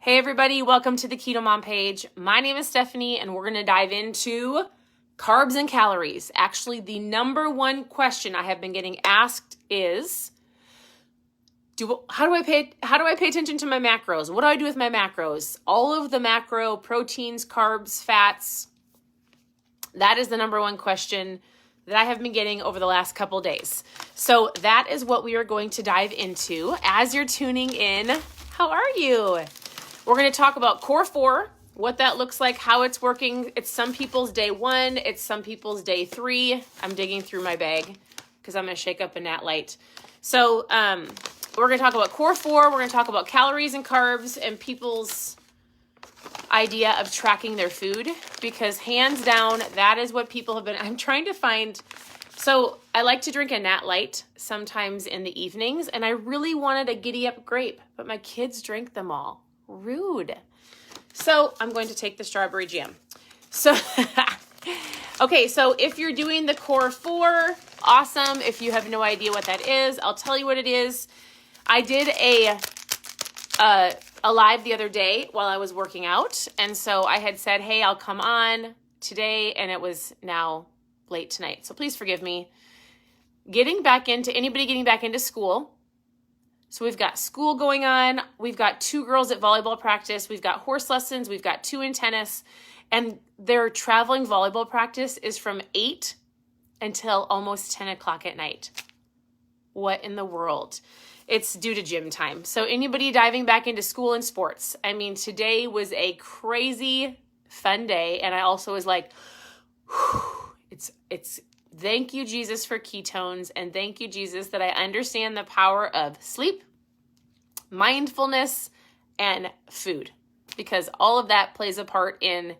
Hey everybody, welcome to the Keto Mom page. My name is Stephanie and we're going to dive into carbs and calories. Actually, the number one question I have been getting asked is, how do I pay attention to my macros? What do I do with my macros? All of the macro proteins, carbs, fats. That is the number one question that I have been getting over the last couple days. So that is what we are going to dive into. As you're tuning in, how are you? We're going to talk about Core 4, what that looks like, how it's working. It's some people's day 1. It's some people's day 3. I'm digging through my bag because I'm going to shake up a NAT Lite. So we're going to talk about Core 4. We're going to talk about calories and carbs and people's idea of tracking their food, because hands down, that is what people have been. I'm trying to find. So I like to drink a NAT Lite sometimes in the evenings, and I really wanted a Giddy Up grape, but my kids drank them all. Rude. So I'm going to take the strawberry jam. So, okay. So if you're doing the Core 4, awesome. If you have no idea what that is, I'll tell you what it is. I did a live the other day while I was working out. And so I had said, hey, I'll come on today. And it was now late tonight. So please forgive me. Anybody getting back into school. So we've got school going on. We've got 2 girls at volleyball practice. We've got horse lessons. We've got 2 in tennis. And their traveling volleyball practice is from 8 until almost 10 o'clock at night. What in the world? It's due to gym time. So anybody diving back into school and sports. I mean, today was a crazy fun day. And I also was like, it's thank you, Jesus, for ketones. And thank you, Jesus, that I understand the power of sleep, mindfulness, and food. Because all of that plays a part in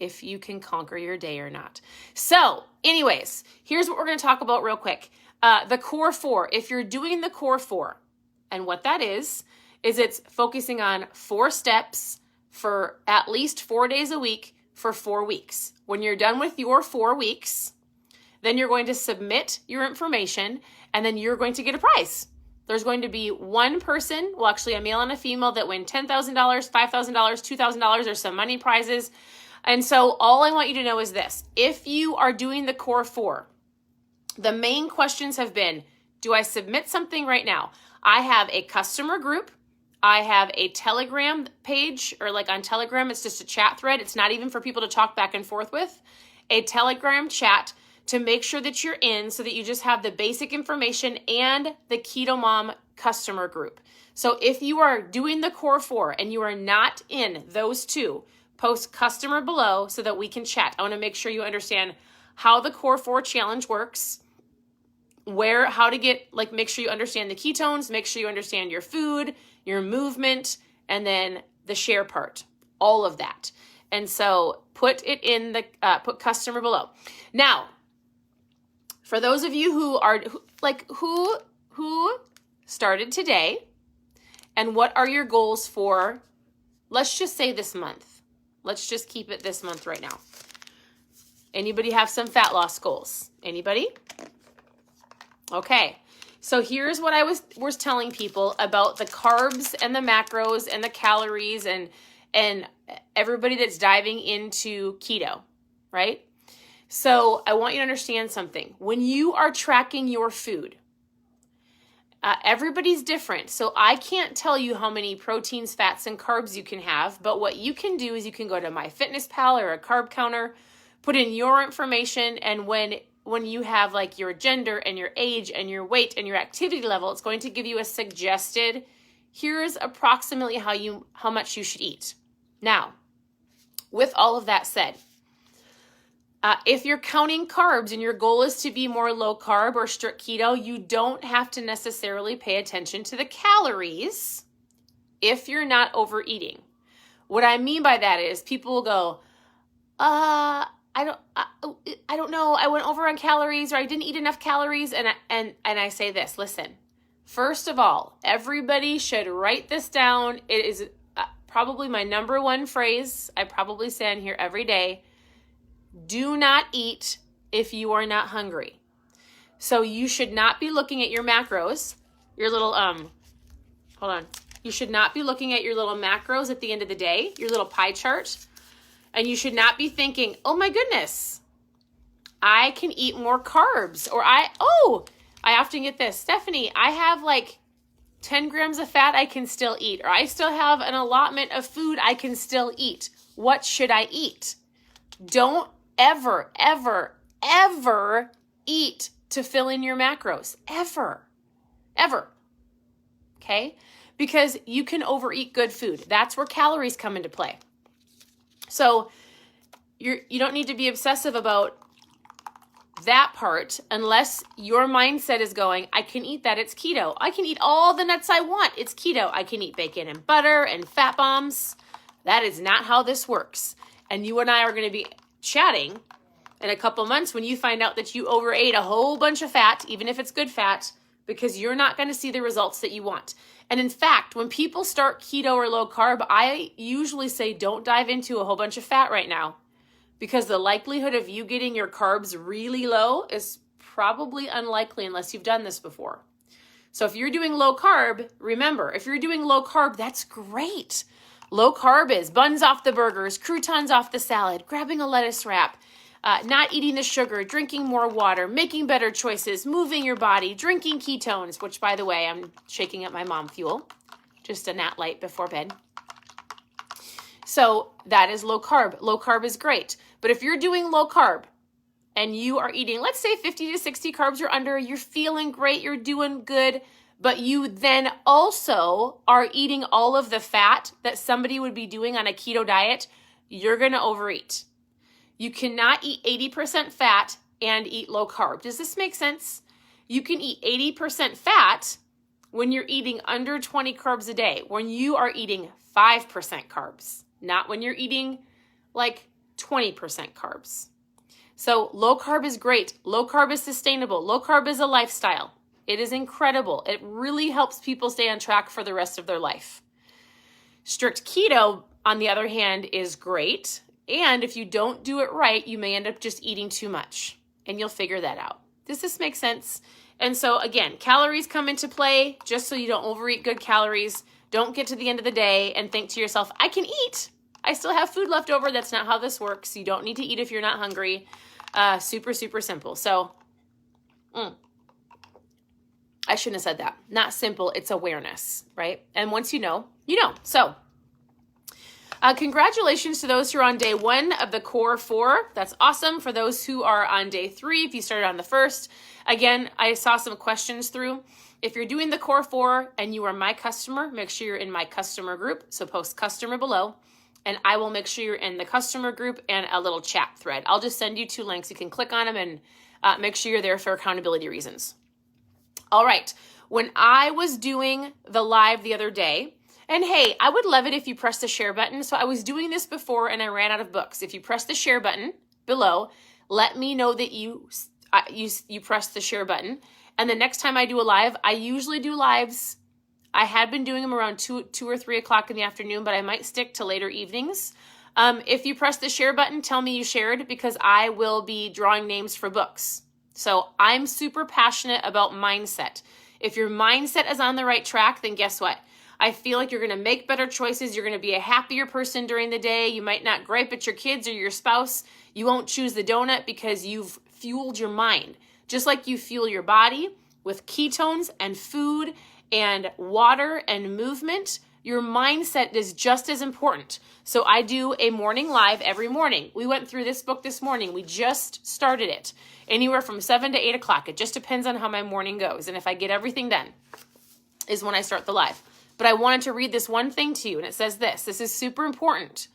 if you can conquer your day or not. So anyways, here's what we're going to talk about real quick. The Core 4. If you're doing the Core 4, and what that is it's focusing on 4 steps for at least 4 days a week for 4 weeks. When you're done with your 4 weeks, then you're going to submit your information, and then you're going to get a prize. There's going to be one person, well, actually a male and a female, that win $10,000, $5,000, $2,000. There's some money prizes. And so all I want you to know is this. If you are doing the Core 4, the main questions have been, do I submit something right now? I have a customer group. I have a Telegram page, or like on Telegram, it's just a chat thread. It's not even for people to talk back and forth with. A Telegram chat to make sure that you're in, so that you just have the basic information, and the Keto Mom customer group. So if you are doing the Core 4 and you are not in those 2, post customer below so that we can chat. I want to make sure you understand how the Core 4 challenge works, how to get, make sure you understand the ketones, make sure you understand your food, your movement, and then the share part, all of that. And so put it in put customer below. Now, for those of you who started today, and what are your goals for, let's just say this month. Let's just keep it this month right now. Anybody have some fat loss goals? Anybody? Okay. So here's what I was telling people about the carbs and the macros and the calories and everybody that's diving into keto, right? So I want you to understand something. When you are tracking your food, everybody's different. So I can't tell you how many proteins, fats, and carbs you can have, but what you can do is you can go to MyFitnessPal or a carb counter, put in your information, and when you have your gender and your age and your weight and your activity level, it's going to give you a suggested, here's approximately how much you should eat. Now, with all of that said, if you're counting carbs and your goal is to be more low carb or strict keto, you don't have to necessarily pay attention to the calories if you're not overeating. What I mean by that is people will go, I don't know. I went over on calories, or I didn't eat enough calories. And I say this, listen, first of all, everybody should write this down. It is probably my number one phrase. I probably say in here every day. Do not eat if you are not hungry. So you should not be looking at your macros, your little, hold on. You should not be looking at your little macros at the end of the day, your little pie chart. And you should not be thinking, oh my goodness, I can eat more carbs. Or I often get this, Stephanie, I have like 10 grams of fat I can still eat. Or I still have an allotment of food I can still eat. What should I eat? Don't ever, ever, ever eat to fill in your macros. Ever. Ever. Okay? Because you can overeat good food. That's where calories come into play. So you don't need to be obsessive about that part unless your mindset is going, I can eat that, it's keto. I can eat all the nuts I want, it's keto. I can eat bacon and butter and fat bombs. That is not how this works. And you and I are going to be chatting in a couple months when you find out that you overate a whole bunch of fat, even if it's good fat, because you're not going to see the results that you want. And in fact, when people start keto or low carb, I usually say don't dive into a whole bunch of fat right now, because the likelihood of you getting your carbs really low is probably unlikely unless you've done this before. So if you're doing low carb, remember, if you're doing low carb, that's great. Low carb is buns off the burgers, croutons off the salad, grabbing a lettuce wrap, not eating the sugar, drinking more water, making better choices, moving your body, drinking ketones, which, by the way, I'm shaking up my mom fuel, just a NAT Lite before bed. So that is low carb. Low carb is great. But if you're doing low carb and you are eating, let's say 50 to 60 carbs or under, you're feeling great, you're doing good, but you then also are eating all of the fat that somebody would be doing on a keto diet, you're going to overeat. You cannot eat 80% fat and eat low carb. Does this make sense? You can eat 80% fat when you're eating under 20 carbs a day, when you are eating 5% carbs, not when you're eating like 20% carbs. So low carb is great. Low carb is sustainable. Low carb is a lifestyle. It is incredible. It really helps people stay on track for the rest of their life. Strict keto, on the other hand, is great. And if you don't do it right, you may end up just eating too much, and you'll figure that out. Does this make sense? And so again, calories come into play just so you don't overeat good calories. Don't get to the end of the day and think to yourself, I can eat. I still have food left over. That's not how this works. You don't need to eat if you're not hungry. Super, super simple. So I shouldn't have said that. Not simple. It's awareness, right? And once you know, you know. So congratulations to those who are on day 1 of the core 4. That's awesome. For those who are on day 3, if you started on the 1st, again, I saw some questions through. If you're doing the core 4 and you are my customer, make sure you're in my customer group. So post customer below, and I will make sure you're in the customer group and a little chat thread. I'll just send you 2 links. You can click on them and make sure you're there for accountability reasons. All right. When I was doing the live the other day, and hey, I would love it if you press the share button. So I was doing this before and I ran out of books. If you press the share button below, let me know that you press the share button. And the next time I do a live, I usually do lives. I had been doing them around 2 or 3 o'clock in the afternoon, but I might stick to later evenings. If you press the share button, tell me you shared, because I will be drawing names for books. So I'm super passionate about mindset. If your mindset is on the right track, then guess what? I feel like you're going to make better choices. You're going to be a happier person during the day. You might not gripe at your kids or your spouse. You won't choose the donut because you've fueled your mind. Just like you fuel your body with ketones and food and water and movement, your mindset is just as important. So I do a morning live every morning. We went through this book this morning. We just started it. Anywhere from 7 to 8 o'clock. It just depends on how my morning goes. And if I get everything done is when I start the live. But I wanted to read this one thing to you, and it says this. This is super important.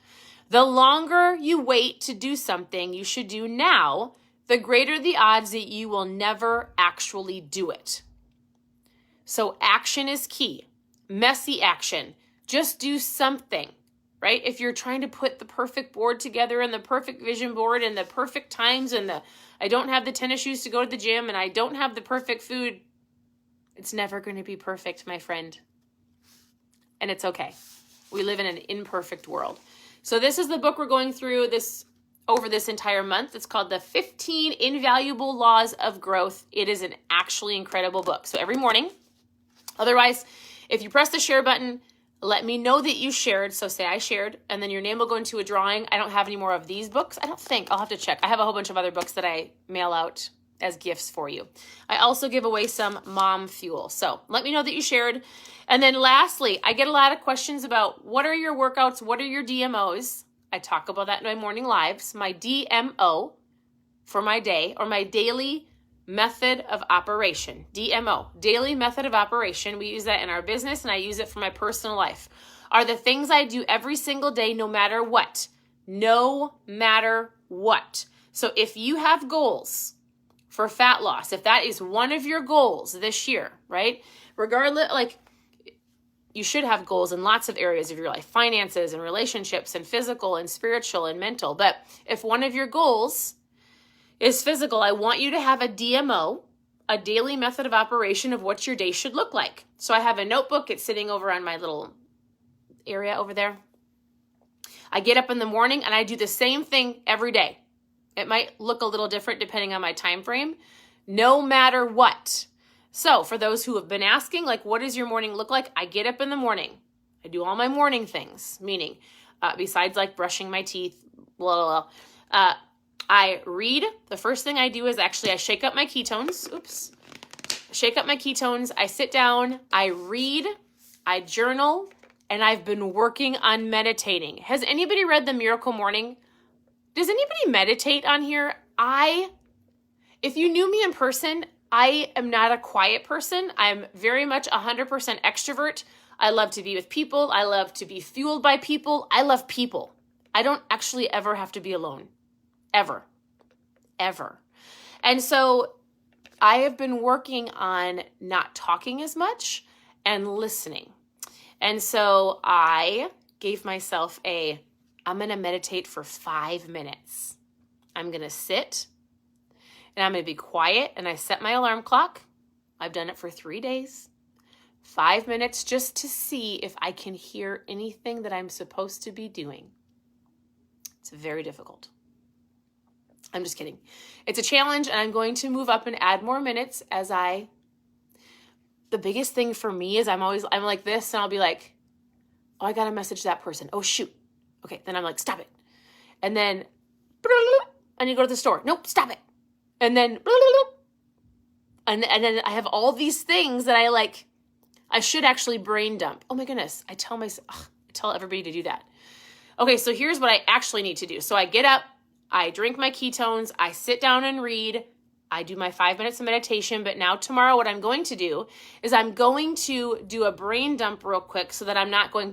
The longer you wait to do something you should do now, the greater the odds that you will never actually do it. So action is key. Messy action. Just do something, right? If you're trying to put the perfect board together and the perfect vision board and the perfect times and I don't have the tennis shoes to go to the gym and I don't have the perfect food, it's never going to be perfect, my friend. And it's okay. We live in an imperfect world. So this is the book we're going through over this entire month. It's called The 15 Invaluable Laws of Growth. It is an actually incredible book. So every morning, otherwise, if you press the share button, let me know that you shared. So say I shared, and then your name will go into a drawing. I don't have any more of these books. I don't think. I'll have to check. I have a whole bunch of other books that I mail out as gifts for you. I also give away some mom fuel. So let me know that you shared. And then lastly, I get a lot of questions about what are your workouts? What are your DMOs? I talk about that in my morning lives. My DMO for my day, or my daily method of operation, DMO, daily method of operation. We use that in our business, and I use it for my personal life, are the things I do every single day, no matter what. No matter what. So if you have goals for fat loss, if that is one of your goals this year, right? Regardless, like, you should have goals in lots of areas of your life, finances and relationships and physical and spiritual and mental. But if one of your goals is physical, I want you to have a DMO, a daily method of operation of what your day should look like. So I have a notebook. It's sitting over on my little area over there. I get up in the morning and I do the same thing every day. It might look a little different depending on my time frame, no matter what. So for those who have been asking, like, what does your morning look like? I get up in the morning. I do all my morning things, meaning besides like brushing my teeth, blah, blah, blah. I read. The first thing I do is actually I shake up my ketones. Oops. Shake up my ketones. I sit down. I read. I journal. And I've been working on meditating. Has anybody read The Miracle Morning? Does anybody meditate on here? If you knew me in person, I am not a quiet person. I'm very much 100% extrovert. I love to be with people. I love to be fueled by people. I love people. I don't actually ever have to be alone. Ever. And so I have been working on not talking as much and listening. And so I gave myself I'm going to meditate for 5 minutes. I'm going to sit and I'm going to be quiet, and I set my alarm clock. I've done it for 3 days. 5 minutes just to see if I can hear anything that I'm supposed to be doing. It's very difficult. I'm just kidding. It's a challenge, and I'm going to move up and add more minutes as the biggest thing for me is I'm like this, and I'll be like, oh, I got to message that person. Oh, shoot. Okay, then I'm like, stop it. And then, I need to go to the store. Nope, stop it. And then, and then I have all these things that I should actually brain dump. Oh my goodness. I tell everybody to do that. Okay, so here's what I actually need to do. So I get up, I drink my ketones, I sit down and read, I do my 5 minutes of meditation, but now tomorrow what I'm going to do is I'm going to do a brain dump real quick so that I'm not going,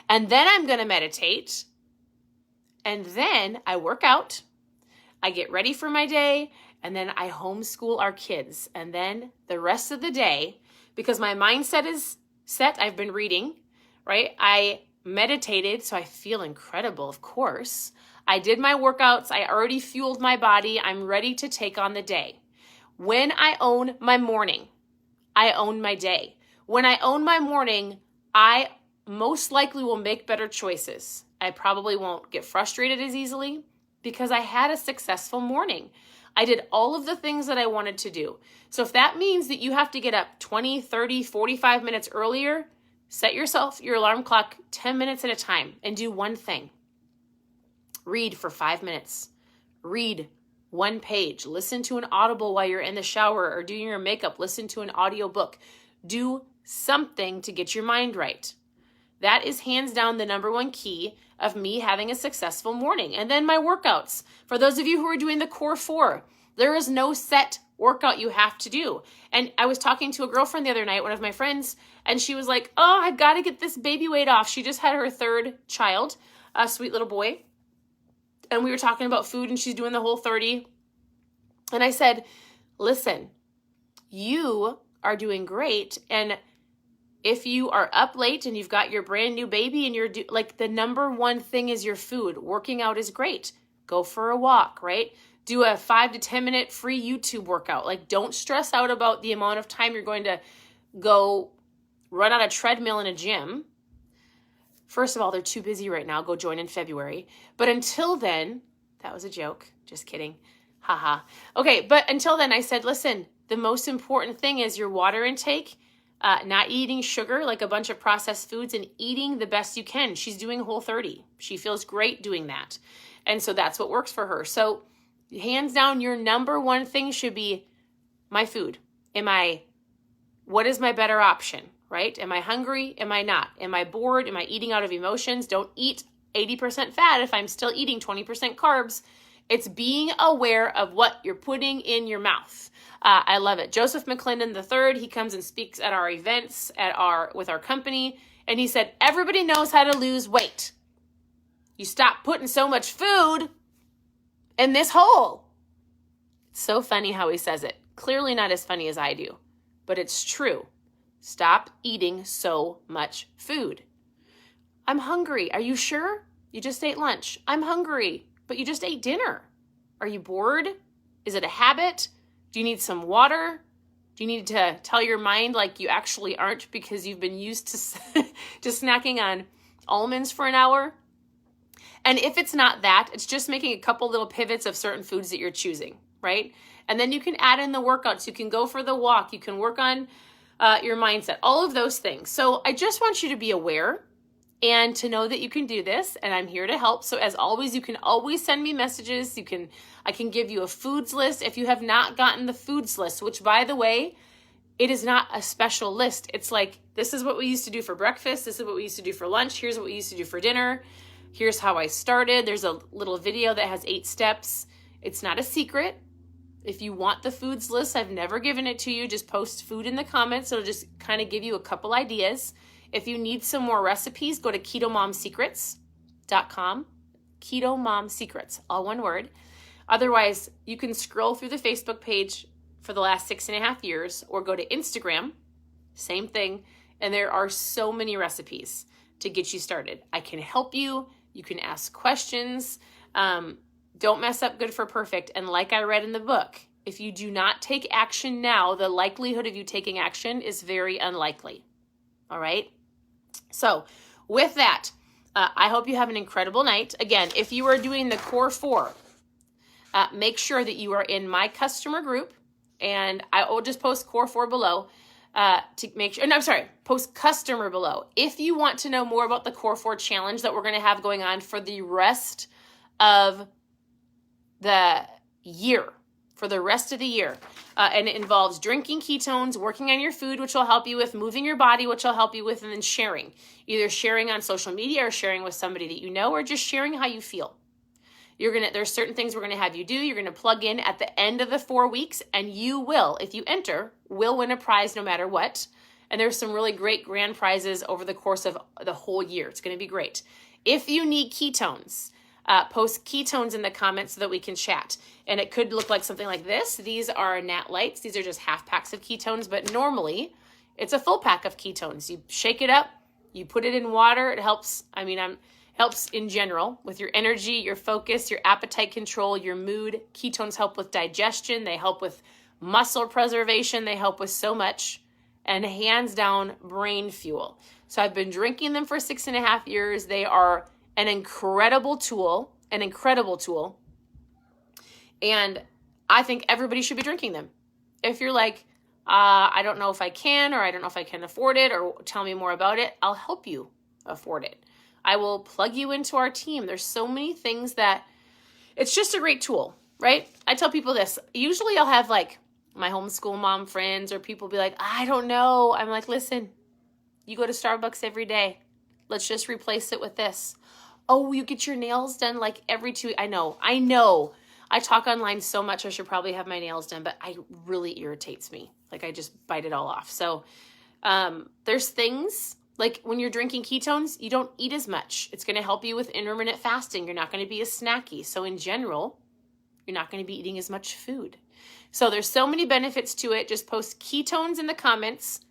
and then I'm going to meditate, and then I work out, I get ready for my day, and then I homeschool our kids. And then the rest of the day, because my mindset is set, I've been reading, right? I meditated, so I feel incredible, of course. I did my workouts. I already fueled my body. I'm ready to take on the day. When I own my morning, I own my day. When I own my morning, I most likely will make better choices. I probably won't get frustrated as easily because I had a successful morning. I did all of the things that I wanted to do. So if that means that you have to get up 20, 30, 45 minutes earlier, set yourself your alarm clock 10 minutes at a time and do one thing. Read for 5 minutes. Read one page. Listen to an Audible while you're in the shower or doing your makeup. Listen to an audiobook. Do something to get your mind right. That is hands down the number one key of me having a successful morning. And then my workouts. For those of you who are doing the core 4, there is no set workout you have to do. And I was talking to a girlfriend the other night, one of my friends, and she was like, oh, I've got to get this baby weight off. She just had her 3rd child, a sweet little boy. And we were talking about food, and she's doing the Whole30. And I said, listen, you are doing great. And if you are up late and you've got your brand new baby and you're the number one thing is your food, working out is great. Go for a walk, right? Do a 5 to 10 minute free YouTube workout. Don't stress out about the amount of time you're going to go run on a treadmill in a gym. First of all, they're too busy right now. Go join in February. But until then, that was a joke. Just kidding. Haha. Okay, but until then, I said, listen, the most important thing is your water intake. not eating sugar, like a bunch of processed foods, and eating the best you can. She's doing Whole30. She feels great doing that. And so that's what works for her. So hands down, your number one thing should be my food. What is my better option, right? Am I hungry? Am I not? Am I bored? Am I eating out of emotions? Don't eat 80% fat if I'm still eating 20% carbs. It's being aware of what you're putting in your mouth. I love it. Joseph McClendon III, he comes and speaks at our events with our company, and he said, everybody knows how to lose weight. You stop putting so much food in this hole. It's so funny how he says it. Clearly not as funny as I do, but it's true. Stop eating so much food. I'm hungry. Are you sure? You just ate lunch. I'm hungry, but you just ate dinner. Are you bored? Is it a habit? Do you need some water? Do you need to tell your mind like you actually aren't because you've been used to snacking on almonds for an hour? And if it's not that, it's just making a couple little pivots of certain foods that you're choosing, right? And then you can add in the workouts. You can go for the walk. You can work on your mindset, all of those things. So I just want you to be aware and to know that you can do this, and I'm here to help. So as always, you can always send me messages. I can give you a foods list if you have not gotten the foods list, which, by the way, it is not a special list. It's like, this is what we used to do for breakfast. This is what we used to do for lunch. Here's what we used to do for dinner. Here's how I started. There's a little video that has 8 steps. It's not a secret. If you want the foods list, I've never given it to you. Just post food in the comments. It'll just kind of give you a couple ideas. If you need some more recipes, go to KetoMomSecrets.com. KetoMomSecrets, all one word. Otherwise, you can scroll through the Facebook page for the last 6.5 years, or go to Instagram, same thing. And there are so many recipes to get you started. I can help you. You can ask questions. Don't mess up good for perfect. And like I read in the book, if you do not take action now, the likelihood of you taking action is very unlikely. All right? So with that, I hope you have an incredible night. Again, if you are doing the Core 4, make sure that you are in my customer group, and I will just post Core 4 below to make sure, post customer below. If you want to know more about the Core 4 challenge that we're going to have going on for the rest of the year, and it involves drinking ketones, working on your food, which will help you with, moving your body, which will help you with, and then sharing. Either sharing on social media or sharing with somebody that you know, or just sharing how you feel. There's certain things we're going to have you do. You're going to plug in at the end of the 4 weeks, and you will, if you enter, will win a prize no matter what. And there's some really great grand prizes over the course of the whole year. It's going to be great. If you need ketones, post ketones in the comments so that we can chat. And it could look like something like this. These are NAT Lites. These are just half packs of ketones, but normally it's a full pack of ketones. You shake it up, you put it in water. It helps. Helps in general with your energy, your focus, your appetite control, your mood. Ketones help with digestion. They help with muscle preservation. They help with so much, and hands down, brain fuel. So I've been drinking them for 6.5 years. They are an incredible tool. And I think everybody should be drinking them. If you're like, I don't know if I can, or I don't know if I can afford it, or tell me more about it, I'll help you afford it. I will plug you into our team. There's so many things that it's just a great tool, right? I tell people this. Usually I'll have like my homeschool mom friends, or people be like, I don't know. I'm like, listen, you go to Starbucks every day. Let's just replace it with this. Oh, you get your nails done like every 2 weeks. I know. I talk online so much, I should probably have my nails done, but it really irritates me. Like I just bite it all off. So there's things like when you're drinking ketones, you don't eat as much. It's going to help you with intermittent fasting. You're not going to be as snacky. So in general, you're not going to be eating as much food. So there's so many benefits to it. Just post ketones in the comments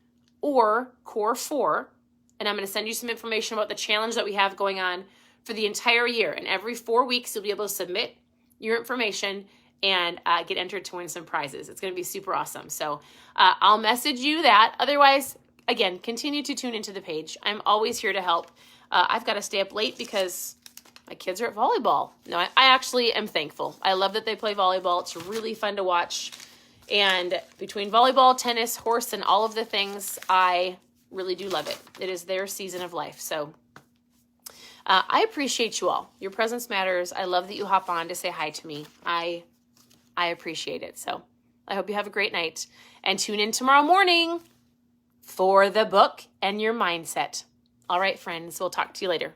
or Core 4, and I'm going to send you some information about the challenge that we have going on for the entire year. And every 4 weeks, you'll be able to submit your information and get entered to win some prizes. It's going to be super awesome. So I'll message you that. Otherwise, again, continue to tune into the page. I'm always here to help. I've got to stay up late because my kids are at volleyball. No, I actually am thankful. I love that they play volleyball. It's really fun to watch. And between volleyball, tennis, horse, and all of the things, I really do love it. It is their season of life. So I appreciate you all. Your presence matters. I love that you hop on to say hi to me. I appreciate it. So I hope you have a great night. And tune in tomorrow morning for the book and your mindset. All right, friends, we'll talk to you later.